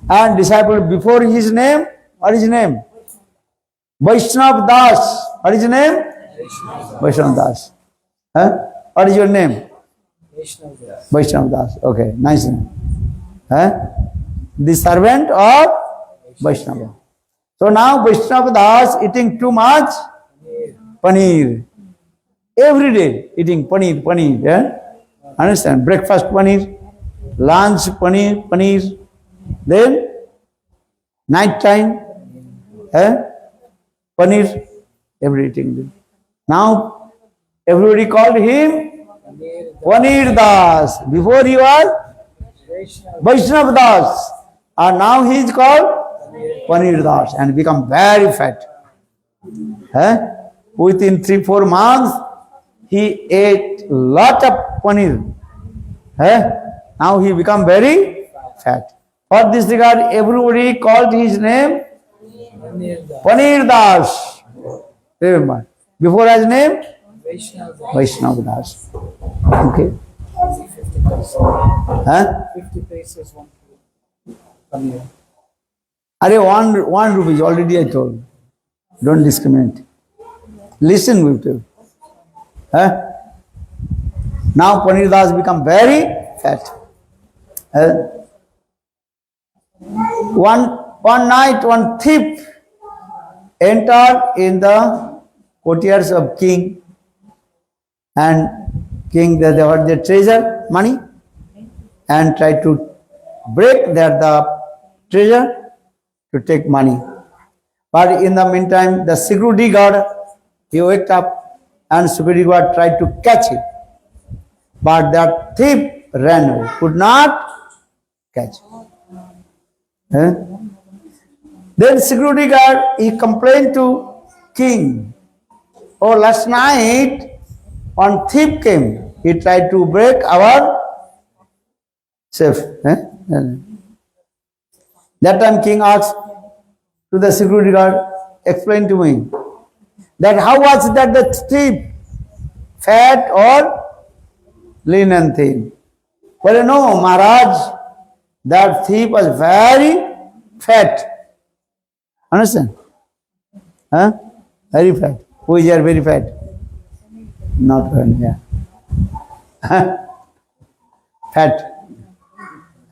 And disciple before his name, what is his name? Vaishnav Das. What is his name? Vaishnav Das. What is your name? Vaishnav Das. Okay, nice name. The servant of Vaishnava. So now Vaishnav Das eating too much paneer. Every day eating paneer. Understand? Breakfast paneer, lunch paneer. Then night time, paneer, everything. Now everybody called him Paneer Das. Before he was Vaishnav Das, and now he is called Paneer Das and become very fat. Within 3-4 months, he ate lot of paneer. Now he become very fat. For this regard, everybody called his name Paneer Das. Remember, before his name Vaishnav Das. Okay. 50 paces, 1 kilo. Paneer. Are 1 rupees already I told. Don't discriminate. Listen with you. Now Paneer Das become very fat. One night, one thief entered in the courtyards of king, and king they had their treasure, money, and tried to break the treasure to take money. But in the meantime, the security guard, he waked up and security guard tried to catch him. But that thief ran away, could not catch him. Eh? Then security guard, he complained to king. Oh, last night one thief came. He tried to break our safe. Eh? That time king asked to the security guard, explain to me that how was that the thief, fat or lean and thin? Well, no, Maharaj, that thief was very fat. Understand? Huh? Very fat. Who is here very fat? Not fat, yeah. Fat.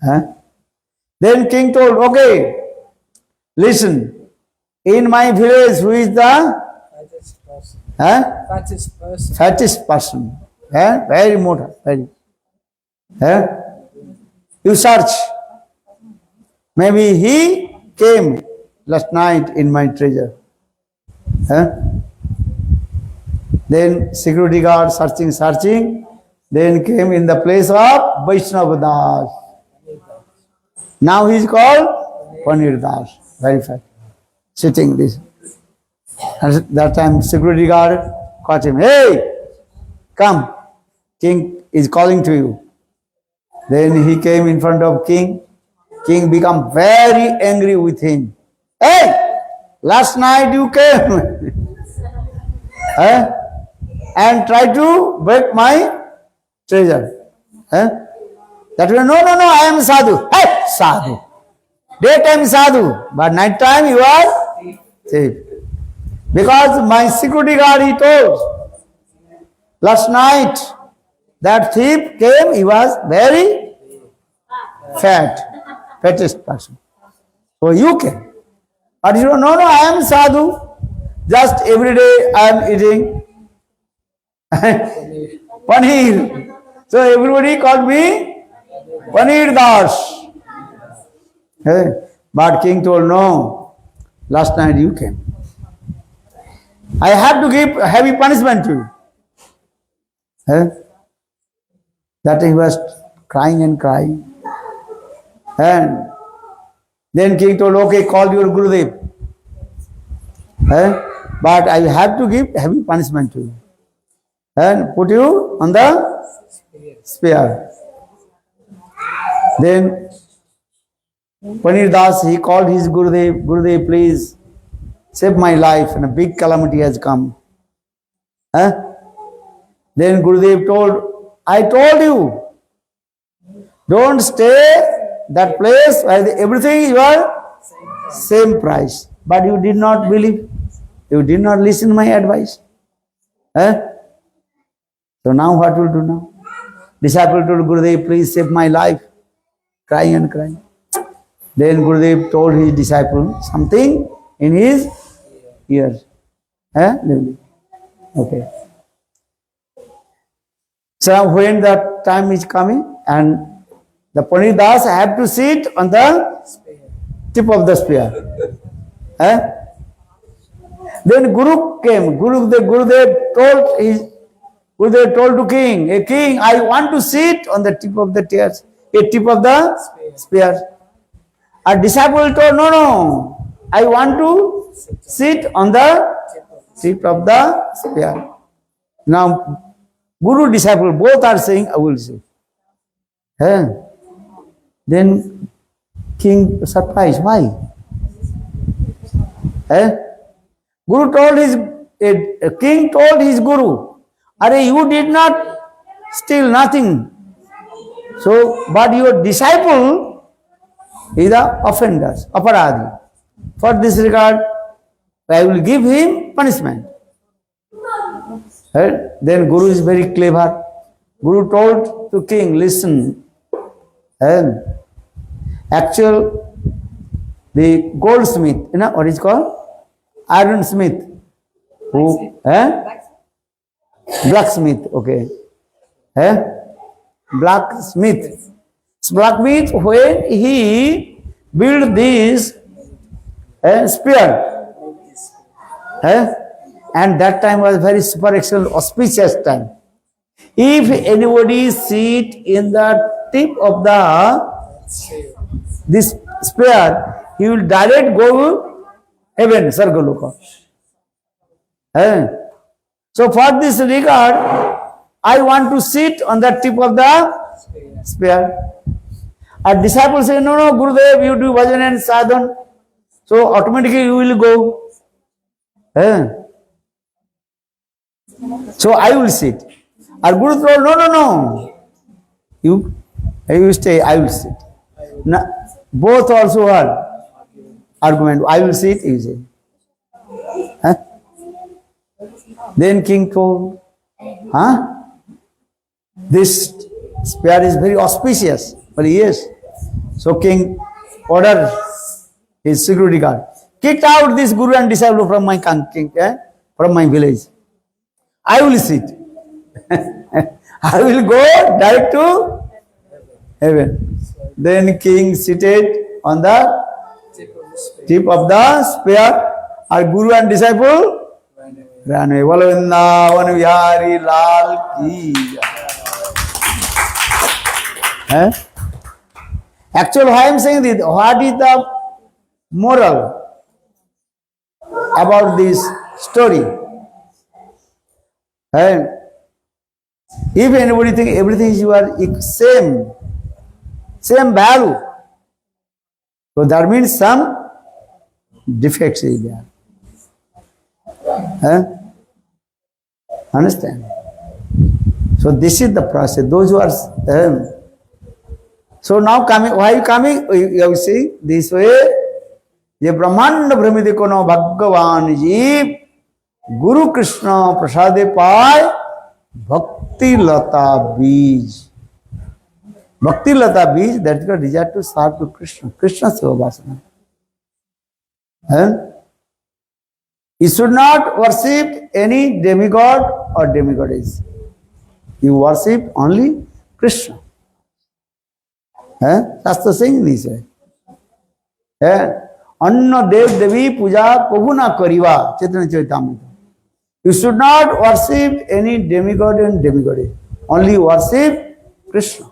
Huh? Then king told, okay, listen, in my village, who is the Fattest person. huh? Fattest person. fattest person? Huh? Very motor, very. Huh? You search. Maybe he came last night in my treasure. Huh? Then security guard searching, then came in the place of Vaishnava Das. Now he is called Panir Das. Very fat. Sitting this. And that time security guard caught him. Hey, come. King is calling to you. Then he came in front of king. King became very angry with him. Hey, last night you came and tried to break my treasure. That way, no, I am sadhu. Hey, sadhu. Daytime sadhu, but night time you are thief. Because my security guard, he told, last night that thief came, he was very fattest person. So you came. But you don't know, no, I am sadhu. Just every day I am eating paneer. So everybody called me Panir Das. But king told, no, last night you came. I have to give heavy punishment to you. That he was crying and crying. And then king told, okay, call your Gurudev. But I have to give heavy punishment to you. And put you on the spear. Then Panir Das, he called his Gurudev, Gurudev, please save my life, and a big calamity has come. Then Gurudev told, I told you, don't stay that place where everything you are same price. But you did not believe. You did not listen to my advice. So now what will do now? Disciple told Gurudev, please save my life. Crying and crying. Then Gurudev told his disciple something in his ears. Okay. So when the time is coming and the Panir Das have to sit on the tip of the spear. Then Guru came. Gurudev told to king, hey king, I want to sit on the tip of the spear. A disciple told, no, I want to sit on the tip of the spear. Now, Guru disciple both are saying, I will sit. Then king surprised, why? King told his Guru, Are you did not steal nothing. So, but your disciple is the offender, aparadhi. For this regard, I will give him punishment. Then Guru is very clever. Guru told to king, listen, actual the goldsmith, what is called? Ironsmith. Who? Blacksmith, okay. Blacksmith. Blacksmith, when he built this spear, and that time was very super excellent auspicious time. If anybody sit in the tip of this spear, he will direct go to heaven, Sargaloka. So for this regard, I want to sit on the tip of the spear. Our disciples say, no, Gurudev, you do bhajan and sadhan. So automatically you will go. So I will sit. Our Guru told, no. You stay, I will sit. Now, both also are argument. I will sit, you say. Then king told, this spear is very auspicious. But yes. So king ordered his security guard, kicked out this guru and disciple from my from my village. I will sit. I will go direct to heaven. Then king seated on the tip of the spear. Our guru and disciple ran away. Vrindavan Vihari Lal ki. Actually, why I am saying this? What is the moral about this story? If anybody think everything is your same value, so that means some defects is there. Understand? So this is the process. Those who are so now coming, why coming? You see this way. ये ब्रह्मांड भ्रमित को no भगवान जी गुरु कृष्ण प्रसादे पाय भक्ति लता बीज that is the desire to serve to Krishna seva vasana. You should not worship any demigod or demigoddess. You worship only Krishna. Shastra saying this way. Anna dev devi puja prabhu na kariva. Chaitanya Charitamrita. You should not worship any demigod and demigoddess. Only worship Krishna.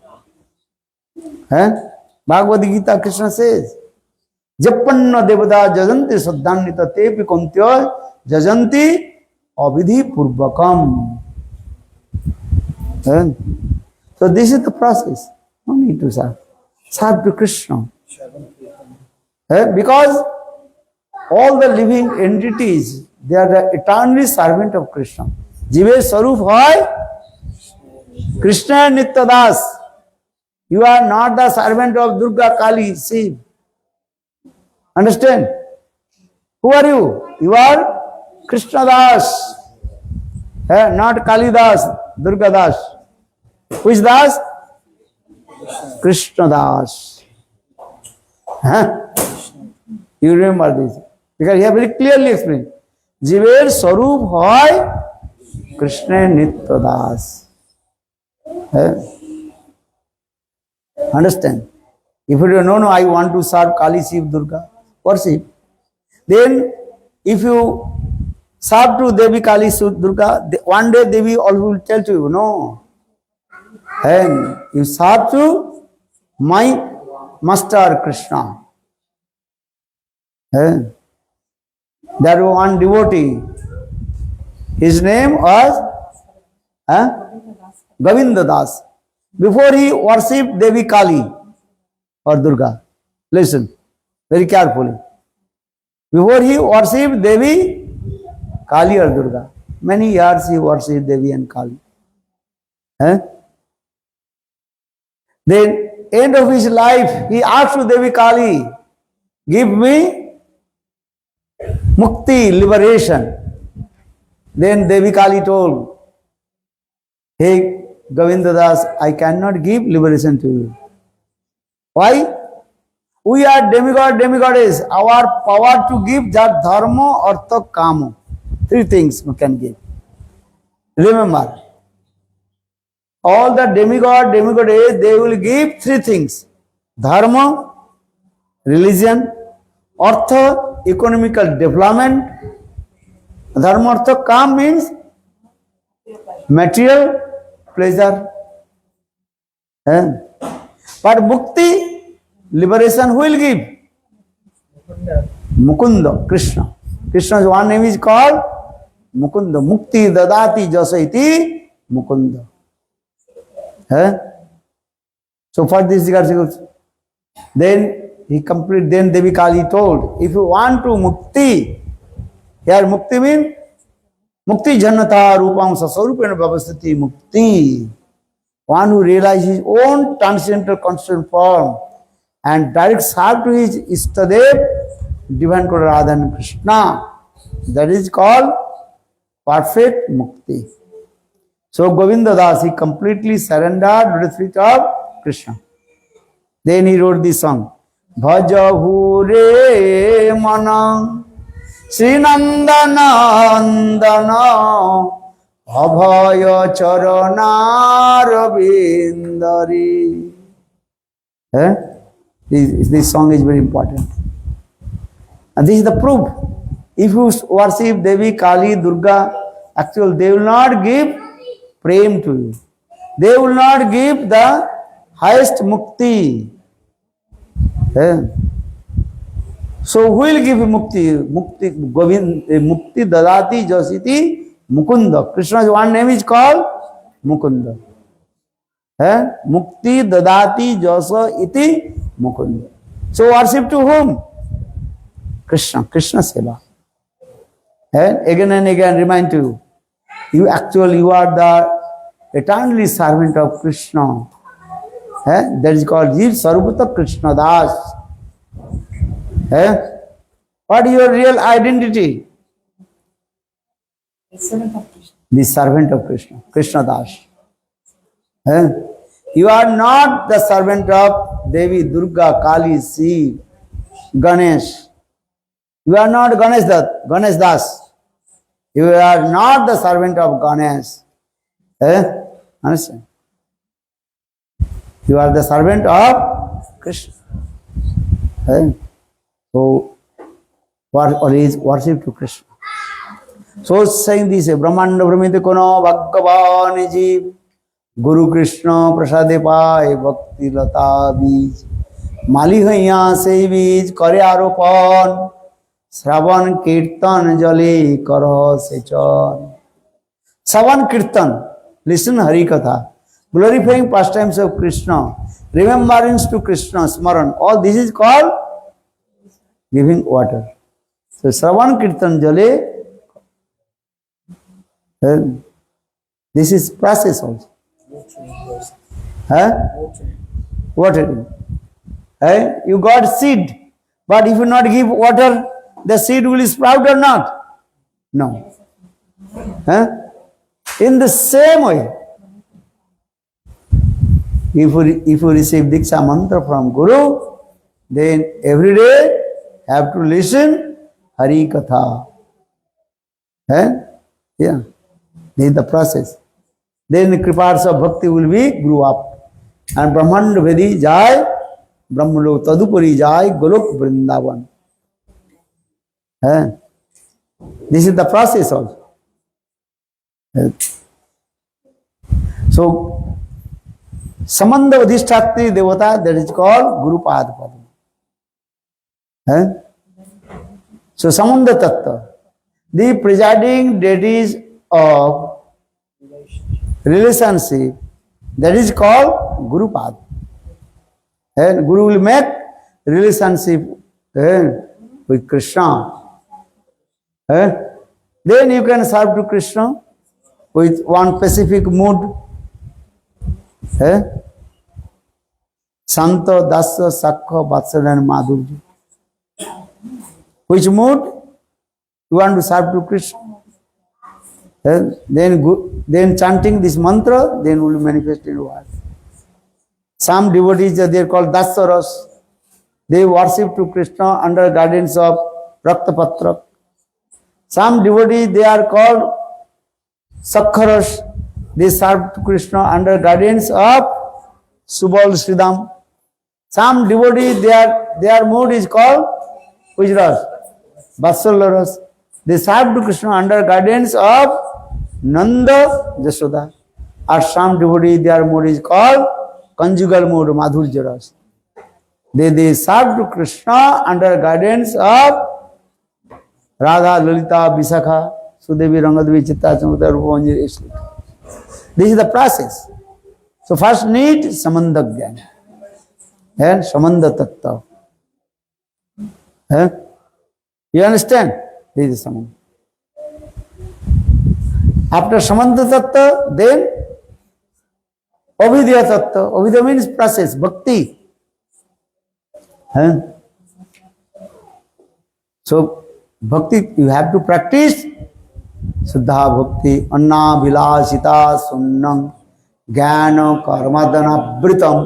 Bhagavad Gita, Krishna says, Japanna devada jajanti saddhanita tepi kontya jajanti avidhi purvakam. So this is the process. No need to serve to Krishna. Because all the living entities, they are the eternally servant of Krishna. Jive Sarup hoy Krishna Nityadas. You are not the servant of Durga, Kali, Shiv. Understand? Who are you? You are Krishna Das. Not Kali Das, Durga Das. Who is Das? Krishna Das. You remember this. Because he has very clearly explained. Jiver Sarup hoy Krishna Nitya Das. Understand? If you don't know, I want to serve Kali, Shiv, Durga, worship. Then, if you serve to Devi, Kali, Shiv, Durga, one day Devi also will tell to you, no. And you serve to my Master Krishna. That one devotee, his name was Govinda Das. Before he worshipped Devi Kali or Durga, listen very carefully. Before he worshipped Devi Kali or Durga, many years he worshipped Devi and Kali. Then, end of his life, he asked to Devi Kali, give me mukti, liberation. Then Devi Kali told, hey Govinda Das, I cannot give liberation to you. Why? We are demigod, demigoddess. Our power to give that dharma, artha, kama. Three things we can give. Remember. all the demigoddess, they will give three things: dharma, religion, artha, economical development. Dharma, artha, kam means material pleasure. But mukti, liberation, who will give? Mukunda, Krishna. Krishna's one name is called Mukunda. Mukti dadati jasaiti Mukunda. So for this regards, then he complete. Then Devi Kali told, if you want to mukti, here mukti means mukti jannata rupam sasarupen bhavasati mukti. One who realizes his own transcendental constant form and direct serve to his Istadev, divine Lord Radha and Krishna. That is called perfect mukti. So Govinda Das, he completely surrendered to the feet of Krishna. Then he wrote this song. Bhajahu re manam Sri Nandana Abhaya Charana Ravindari. This song is very important. And this is the proof. If you worship Devi, Kali, Durga, actually they will not give prem to you. They will not give the highest mukti. So who will give mukti? Mukti Govind, mukti dadati jasiti Mukunda. Krishna's one name is called Mukunda. Mukti dadati jasa iti Mukunda. So worship to whom? Krishna. Krishna seva. Again and again remind you, you are the eternally servant of Krishna. That is called Jiv Sarupata Krishna Das. What is your real identity? The servant of Krishna. The servant of Krishna, Krishna Das. You are not the servant of Devi, Durga, Kali, Shiv, Ganesh. You are not Ganesh Das. You are not the servant of Ganesh. Understand? You are the servant of Krishna. So, always worship to Krishna. So saying this, Brahmanda Brahmite Kono Bhagavan Jeev Guru Krishna Prasade Pai Bhakti Lata Bij Mali Haiya Se Bij Kare Aropan Shravan Kirtan Jale Karo Sechan. Shravan Kirtan, listen Hari Katha, glorifying pastimes of Krishna, remembrance to Krishna, Smaran, all this is called giving water. So Shravan Kirtan Jale, this is process also. Water. You got seed, but if you not give water, the seed will sprout or not? No. In the same way, if you receive Diksha mantra from Guru, then every day have to listen Hari Katha. Yeah. This is the process. Then the Kripas of Bhakti will be grew up. And Brahmanda Vedi Jai, Brahmalo Tadupari Jai, Golok Vrindavan. This is the process also. So, Samanda Vadhishthatri Devata, that is called Guru Pad Padma. So, Samanda Tattva, the presiding deities of relationship, that is called Guru Pad. And Guru will make relationship with Krishna. Then you can serve to Krishna with one specific mood. Santa, Dasa, Sakha, Vatsala and Madhurya. Which mood you want to serve to Krishna? Then chanting this mantra, then will manifest in words. Some devotees, they are called Dasaras. They worship to Krishna under guidance of Raktapatra. Some devotees, they are called Sakharas. They serve Krishna under guidance of Subal Sridham. Some devotees, their mood is called which ras? Vatsalya ras. They serve to Krishna under guidance of Nanda Jashoda. Or some devotees, their mood is called conjugal mood, Madhurya ras. They serve to Krishna under guidance of Radha, Lalita, Visakha, Sudevi, Rangadevi, Chitta, Chamudra, Rupamanjari, etc. This is the process. So first need Samandha Jnana and Samandha Tattva. You understand? This is Samandha. After Samandha Tattva, then Abhidya Tattva. Abhidya means process, bhakti. So bhakti you have to practice. Siddha bhakti, anna vilasita sunnam, jnana karmadana britam,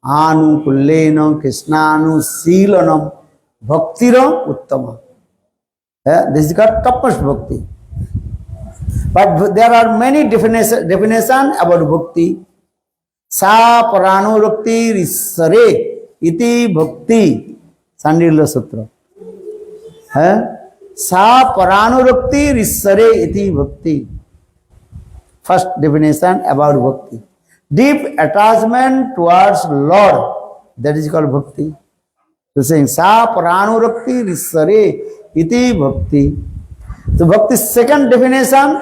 anu kullena krishnanu silanam, bhaktira uttama. This is called topmost bhakti. But there are many definitions about bhakti. Sa paranurukti risare iti bhakti. Sandila Sutra. Sa paranurukti risare iti bhakti. First definition about bhakti. Deep attachment towards Lord. That is called bhakti. So saying sa paranurukti risare iti bhakti. So bhakti second definition.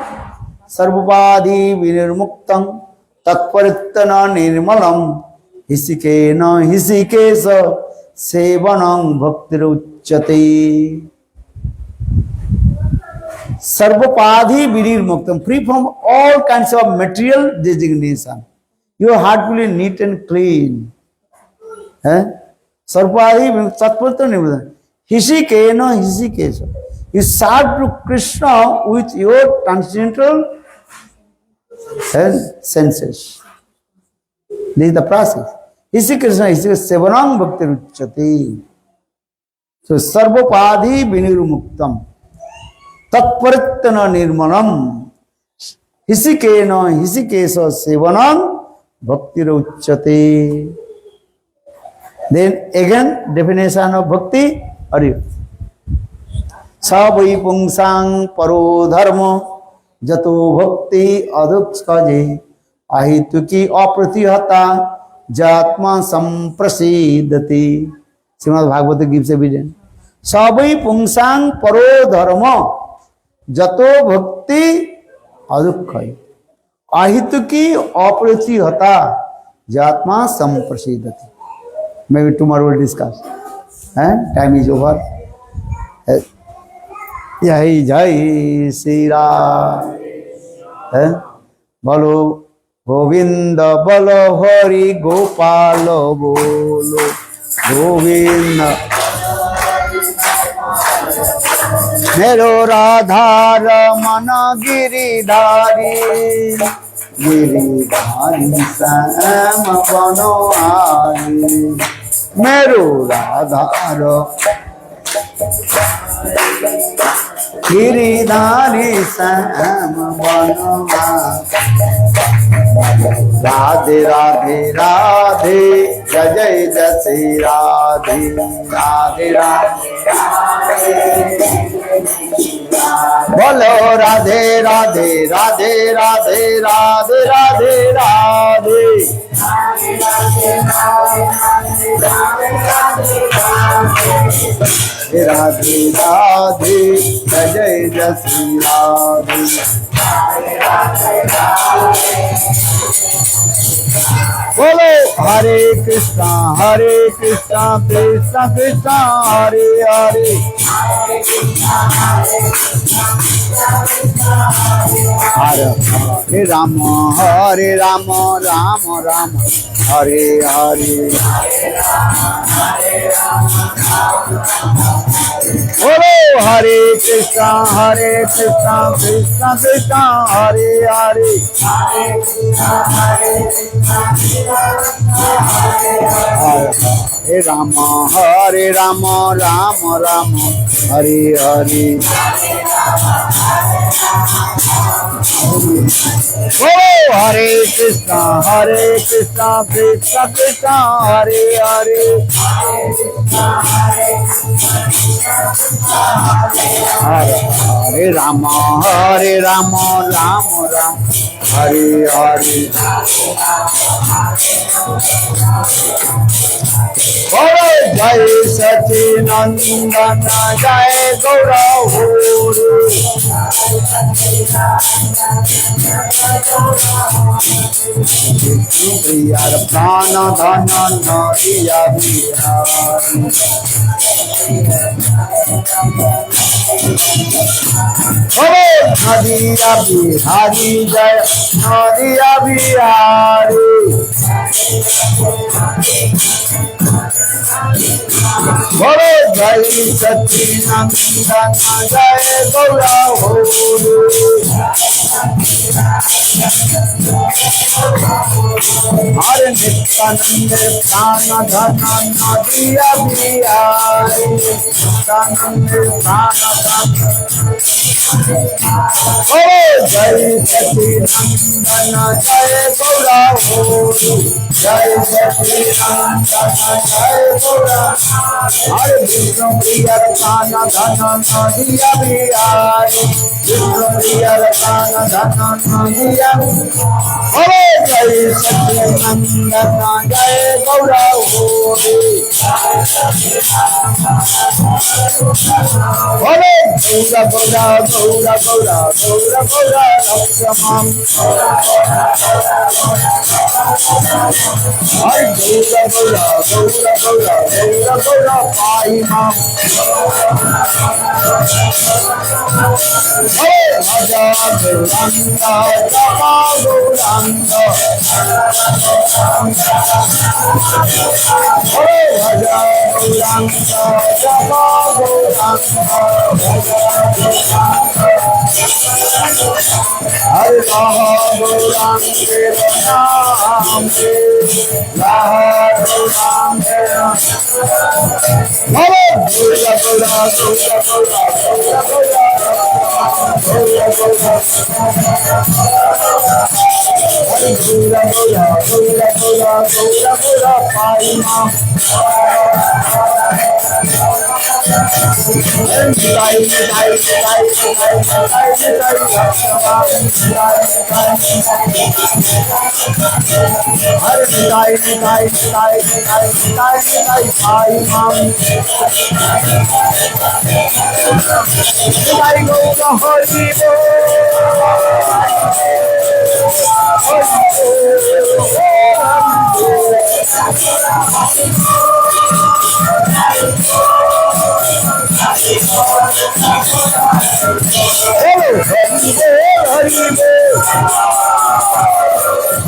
Sarvapadi vinirmuktam tatparittana nirmalam hisikena hisikesa sevanam bhaktiruchyate. Sarvapadi vinirmuktam, free from all kinds of material designation. You are heartfully neat and clean. Sarvapadi tatparittana nirmalam hisikena hisikesa. You serve to Krishna with your transcendental senses. This is the process. Isi Krishna, isi sevanam bhakti ruchyate. So sarvapadhi vinirmuktam tatparittana nirmalam hisikena hisikesa sevanam bhakti ruchyate. Then again definition of bhakti. Are you? Savai pungsang paro dharma jato bhakti adukskaje ahituki apratihata jatma samprasidati. Srimad Bhagavata gives evidence. Savai pungsang paro dharma jato bhakti adukskaje ahituki apratihata jatma samprasidati. Maybe tomorrow we'll discuss. Time is over. Jai Jai Sri Ram. Bolo Govinda Bolo Hari Gopalo Bolo Govinda Mero Radha Ramana Giridhari Giridhari Sama Panohari Mero Radha Giridhari Sama Radhe Radhe Radhe Jai Jai Radhe Radhe Radhe Bolo Radhe Radhe Radhe Radhe Radhe Radhe Radhe Radhe Radhe Jai Jai Sri Radhe Bolo Hare Krishna Krishna Krishna Hare Hare Hare Rama Hare Rama Rama Rama Hare Hare Bolo Hare Krishna Krishna Krishna Hare Hare Hare Rama Rama Rama Hare Hare Oh, Hare Krishna, Krishna Krishna, Hare Hare, Hare Rama, Rama Rama, Hare Hare. Gaura Jai Sacinandana Jai Gaura Huru Priyar Prana Dhana Nadiya Bihari Nadiya Bihari Jai Nadiya Bihari Gaura Jai Sacinandana Jai Gaura Huru Hare Nityananda Prana Dhana Nadiya Bihari Nityananda Prana Dhana Hare Jai Sacinandana Jai Gaura Huru Jai Sacinandana Jai Gaura Hare Vishnu Priya Prana Dhana Nadiya Bihari Vishnu Priya Prana Dhana Nadiya Hare Jai Sacinandana Jai Gaura Huru Hare Gaura Gaura Gaura Gaura Gaura Gaura Ramam Hare Gaura Gaura Gaura Gaura Gaura Gaura Paimam Hare Raja Gauranga Rama Gauranga Hare Raja Gauranga Rama Gauranga Hare Raha Gauranga Namre Raha Gauranga Hare Gaura Gaura Gaura Gaura Gaura Gaura Gaura Hare Gaura Gaura Gaura Gaura Gaura Gaura Paima Hare Jai Jai Jai Jai Jai Hare Jai Jai Jai Jai Jai Paima Jai Gaura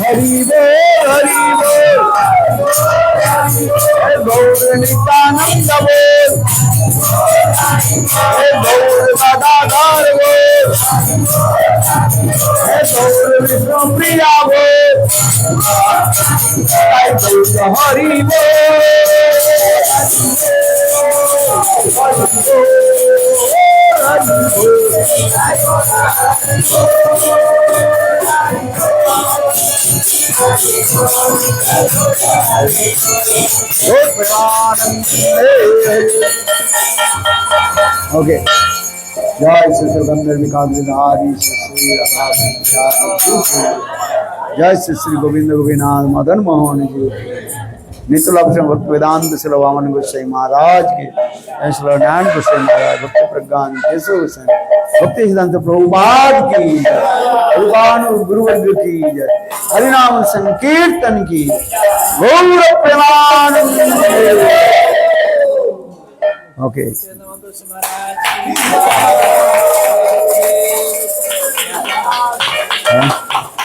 Hari Hari Bol Gaur Nityananda Bol Gaur Gadadhar Bol Gaur Vishnu Priya Bol Jai Gaura Hari Bol Okay. Jai Sri Gandhar Vikadridhari Sri Radha Jai Sri Govinda Govinath Madan Mohan Ji Nitulabhasham Bhakti Vedanta Sri Vaman Goswami Maharaj Ki Jai Sri Narayan Goswami Maharaj Bhakti Pragyan Keshav Goswami Bhakti Siddhanta Prabhupada Ki Bhagwan Guru Varga Ki Jai Harinam Sankirtan Ki Gaura Premanande Okay.